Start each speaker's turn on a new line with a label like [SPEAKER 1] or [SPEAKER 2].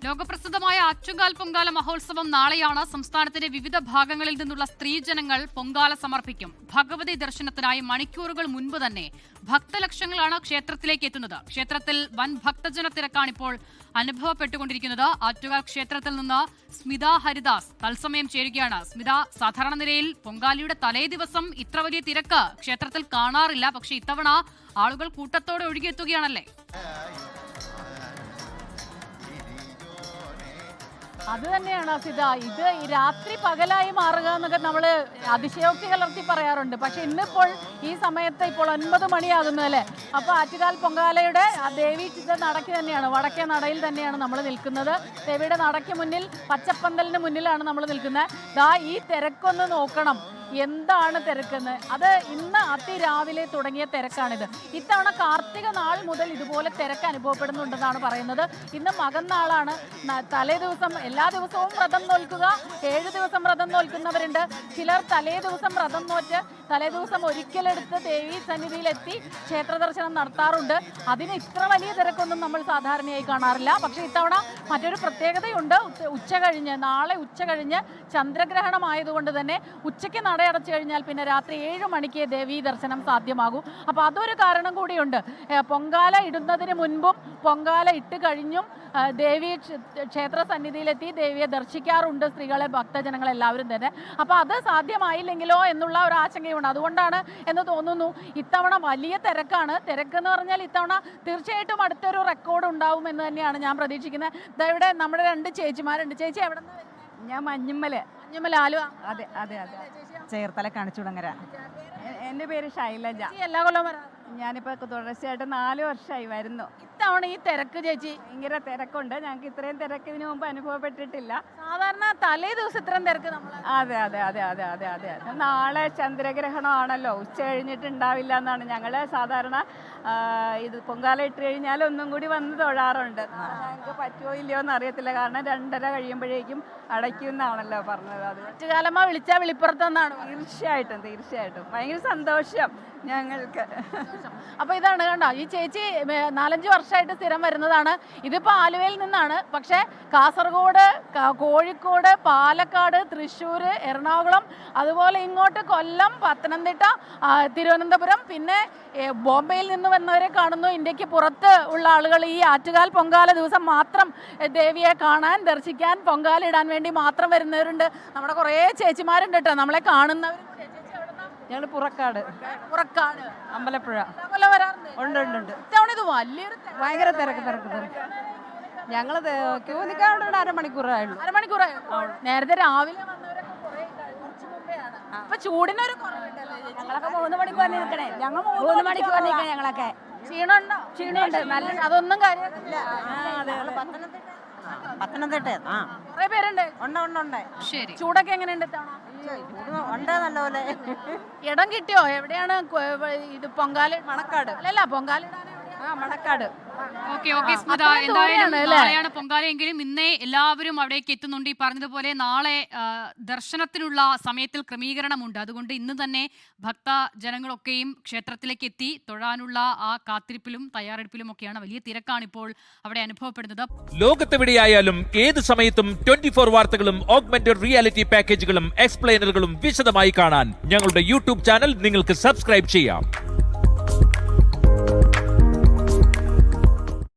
[SPEAKER 1] ലോകപ്രസിദ്ധമായ ആറ്റുകാൽ പൊങ്കാല മഹോത്സവം നാളെയാണ്. സംസ്ഥാനത്തിന്റെ വിവിധ ഭാഗങ്ങളിൽ നിന്നുള്ള സ്ത്രീജനങ്ങൾ പൊങ്കാല സമർപ്പിക്കും. ഭഗവതി ദർശനത്തിനായി മണിക്കൂറുകൾ മുൻപ് തന്നെ ഭക്തലക്ഷങ്ങളാണ് ക്ഷേത്രത്തിലേക്ക് എത്തുന്നത്. ക്ഷേത്രത്തിൽ വൻ ഭക്തജന തിരക്കാണിപ്പോൾ അനുഭവപ്പെട്ടുകൊണ്ടിരിക്കുന്നത്. ആറ്റുകാൽ ക്ഷേത്രത്തിൽ നിന്ന് സ്മിത ഹരിദാസ് തത്സമയം ചേരുകയാണ്. സ്മിത, സാധാരണ നിലയിൽ പൊങ്കാലയുടെ തലേ ദിവസം ഇത്ര വലിയ തിരക്ക് ക്ഷേത്രത്തിൽ കാണാറില്ല. പക്ഷെ ഇത്തവണ ആളുകൾ കൂട്ടത്തോടെ ഒഴുകിയെത്തുകയാണല്ലേ?
[SPEAKER 2] അത് തന്നെയാണ് സിത. ഇത് രാത്രി പകലായി മാറുക എന്നൊക്കെ നമ്മൾ അതിശയോക്തി കലർത്തി പറയാറുണ്ട്. പക്ഷെ ഇന്നിപ്പോൾ ഈ സമയത്ത് ഇപ്പോൾ 9 മണിയാകുന്നു അല്ലേ? അപ്പോൾ ആറ്റുകാൽ പൊങ്കാലയുടെ ദേവി നടയ്ക്ക് തന്നെയാണ്, വടക്കേ നടയിൽ തന്നെയാണ് നമ്മൾ നിൽക്കുന്നത്. ദേവിയുടെ നടയ്ക്ക് മുന്നിൽ, പച്ചപ്പന്തലിന് മുന്നിലാണ് നമ്മൾ നിൽക്കുന്നത്. ദാ ഈ തിരക്കൊന്ന് നോക്കണം. എന്താണ് തിരക്കെന്ന്? അത് ഇന്ന് അതിരാവിലെ തുടങ്ങിയ തിരക്കാണിത്. ഇത്തവണ കാർത്തിക നാൾ മുതൽ ഇതുപോലെ തിരക്ക് അനുഭവപ്പെടുന്നുണ്ടെന്നാണ് പറയുന്നത്. ഇന്ന് മകന്നാളാണ്. തലേ ദിവസം എല്ലാ ദിവസവും വ്രതം നോൽക്കുക, 7 ദിവസം വ്രതം നോൽക്കുന്നവരുണ്ട്. ചിലർ തലേ ദിവസം വ്രതം നോറ്റ് തലേ ദിവസം ഒരിക്കലെടുത്ത് ദേവീ സന്നിധിയിലെത്തി ക്ഷേത്ര ദർശനം നടത്താറുണ്ട്. അതിന് ഇത്ര വലിയ തിരക്കൊന്നും നമ്മൾ സാധാരണയായി കാണാറില്ല. പക്ഷേ ഇത്തവണ മറ്റൊരു പ്രത്യേകതയുണ്ട്. ഉച്ച കഴിഞ്ഞ്, നാളെ ഉച്ച കഴിഞ്ഞ് ചന്ദ്രഗ്രഹണമായതുകൊണ്ട് തന്നെ ഉച്ചയ്ക്ക് നടയടച്ചു കഴിഞ്ഞാൽ പിന്നെ രാത്രി 7 മണിക്ക് ദേവീ ദർശനം സാധ്യമാകും. അപ്പോൾ അതൊരു കാരണം കൂടിയുണ്ട്. പൊങ്കാല ഇടുന്നതിന് മുൻപും പൊങ്കാല ഇട്ട് കഴിഞ്ഞും ദേവി ക്ഷേത്ര സന്നിധിയിലെത്തി ദേവിയെ ദർശിക്കാറുണ്ട് സ്ത്രീകളെ, ഭക്തജനങ്ങളെല്ലാവരും തന്നെ. അപ്പോൾ അത് സാധ്യമായില്ലെങ്കിലോ എന്നുള്ള ഒരു ആശങ്കയുണ്ട്. അതുകൊണ്ടാണ് എന്ന് തോന്നുന്നു ഇത്തവണ വലിയ തിരക്കാണ്. തിരക്കെന്ന് പറഞ്ഞാൽ ഇത്തവണ തീർച്ചയായിട്ടും അടുത്തൊരു റെക്കോർഡ് ഉണ്ടാവും എന്ന് തന്നെയാണ് ഞാൻ പ്രതീക്ഷിക്കുന്നത്. ഇവിടെ നമ്മുടെ 2 ചേച്ചിമാരുണ്ട്. ചേച്ചി എവിടെ നിന്ന്?
[SPEAKER 3] ഞാൻ മഞ്ഞുമ്മല്
[SPEAKER 2] ആലുവ.
[SPEAKER 3] അതെ അതെ അതെ, ചേർത്തല കാണിച്ചുടങ്ങര. എൻ്റെ പേര് ശൈലജ.
[SPEAKER 2] എല്ലാ കൊല്ലം വരാം?
[SPEAKER 3] ഞാനിപ്പോൾ തുടർച്ചയായിട്ട് 4 വർഷമായി വരുന്നു.
[SPEAKER 2] ഇത്തവണ ഈ തിരക്ക് ചേച്ചി
[SPEAKER 3] ഭയങ്കര തിരക്കുണ്ട്. ഞങ്ങൾക്ക് ഇത്രയും തിരക്ക് ഇതിനു മുമ്പ് അനുഭവപ്പെട്ടിട്ടില്ല.
[SPEAKER 2] സാധാരണ തലേ ദിവസം ഇത്രയും തിരക്ക് നമ്മൾ.
[SPEAKER 3] അതെ അതെ അതെ അതെ അതെ അതെ അതെ. നാളെ ചന്ദ്രഗ്രഹണമാണല്ലോ, ഉച്ച കഴിഞ്ഞിട്ടുണ്ടാവില്ല എന്നാണ് ഞങ്ങൾ സാധാരണ ഇത് പൊങ്കാല ഇട്ട് കഴിഞ്ഞാൽ ഒന്നും കൂടി വന്ന് തൊഴാറുണ്ട്. ഞങ്ങൾക്ക് പറ്റുമോ ഇല്ലയോ എന്ന് അറിയത്തില്ല. കാരണം 2:30 കഴിയുമ്പോഴേക്കും അടയ്ക്കുമെന്നാണല്ലോ പറഞ്ഞത്. അത്
[SPEAKER 2] മറ്റുകാലമ്മ വിളിച്ചാൽ വെളിപ്പുറത്തെന്നാണ്.
[SPEAKER 3] തീർച്ചയായിട്ടും തീർച്ചയായിട്ടും ഭയങ്കര സന്തോഷം ഞങ്ങൾക്ക്.
[SPEAKER 2] അപ്പോൾ ഇതാണ് കണ്ടോ, ഈ ചേച്ചി 4-5 വർഷമായിട്ട് സ്ഥിരം വരുന്നതാണ്. ഇതിപ്പോൾ ആലുവയിൽ നിന്നാണ്. പക്ഷേ കാസർഗോഡ്, കോഴിക്കോട്, പാലക്കാട്, തൃശ്ശൂർ, എറണാകുളം, അതുപോലെ ഇങ്ങോട്ട് കൊല്ലം, പത്തനംതിട്ട, തിരുവനന്തപുരം, പിന്നെ ബോംബെയിൽ നിന്ന് വന്നവരെ കാണുന്നു. ഇന്ത്യക്ക് പുറത്ത് ഉള്ള ആളുകൾ ഈ ആറ്റുകാൽ പൊങ്കാല ദിവസം മാത്രം ദേവിയെ കാണാൻ, ദർശിക്കാൻ, പൊങ്കാല ഇടാൻ വേണ്ടി മാത്രം വരുന്നവരുണ്ട്. നമ്മുടെ കുറേ ചേച്ചിമാരുണ്ട് കേട്ടോ നമ്മളെ കാണുന്നവർ.
[SPEAKER 3] ഞങ്ങൾ പുറക്കാട് അമ്പലപ്പുഴ ഉണ്ട് ഉണ്ട് ഉണ്ട്.
[SPEAKER 2] ഇത് വലിയൊരു
[SPEAKER 3] ഭയങ്കര തിരക്ക്. ഞങ്ങൾ ക്യൂ നിൽക്കാറുണ്ട്. അരമണിക്കൂറായുള്ളൂ.
[SPEAKER 2] നേരത്തെ രാവിലെ വന്നവരൊക്കെ കുറച്ച് മുമ്പെയാണ്. അപ്പൊ ചൂടിനൊരു കുറവുണ്ടല്ലേ?
[SPEAKER 3] ഞങ്ങളൊക്കെ 3 മണിക്കൂർ നിൽക്കണേ. ഞങ്ങൾ 3 മണിക്കൂർ നിൽക്കണേ. ഞങ്ങളൊക്കെ
[SPEAKER 2] ക്ഷീണമുണ്ട് നല്ല. അതൊന്നും കാര്യമില്ല.
[SPEAKER 3] പത്തനംതിട്ട
[SPEAKER 2] കുറെ പേരുണ്ട്.
[SPEAKER 3] ഉണ്ട്.
[SPEAKER 2] ശരി, ചൂടൊക്കെ എങ്ങനെയുണ്ട്?
[SPEAKER 3] ഉണ്ട് നല്ലപോലെ.
[SPEAKER 2] ഇടം കിട്ടിയോ? എവിടെയാണ് ഇത് പൊങ്കാല?
[SPEAKER 3] മണക്കാട്.
[SPEAKER 2] അല്ലല്ല, പൊങ്കാല
[SPEAKER 3] മണക്കാട്.
[SPEAKER 1] ഓക്കെ സ്മിത, എന്തായാലും നാളെയാണ് പൊങ്കാലയെങ്കിലും ഇന്നേ എല്ലാവരും അവിടേക്ക് എത്തുന്നുണ്ട്. ഈ പറഞ്ഞതുപോലെ നാളെ ദർശനത്തിനുള്ള സമയത്തിൽ ക്രമീകരണമുണ്ട്. അതുകൊണ്ട് ഇന്ന് തന്നെ ഭക്തജനങ്ങളൊക്കെയും ക്ഷേത്രത്തിലേക്ക് എത്തി തൊഴാനുള്ള ആ കാത്തിരിപ്പിലും തയ്യാറെടുപ്പിലും ഒക്കെയാണ്. വലിയ തിരക്കാണിപ്പോൾ അവിടെ അനുഭവപ്പെടുന്നത്.
[SPEAKER 4] ലോകത്തെവിടെയായാലും ഏത് സമയത്തും 24 വാർത്തകളും ഓഗ്മെന്റഡ് റിയാലിറ്റി പാക്കേജുകളും എക്സ്പ്ലെയിനറുകളും വിശദമായി കാണാൻ ഞങ്ങളുടെ യൂട്യൂബ് ചാനൽ നിങ്ങൾക്ക് സബ്സ്ക്രൈബ് ചെയ്യാം.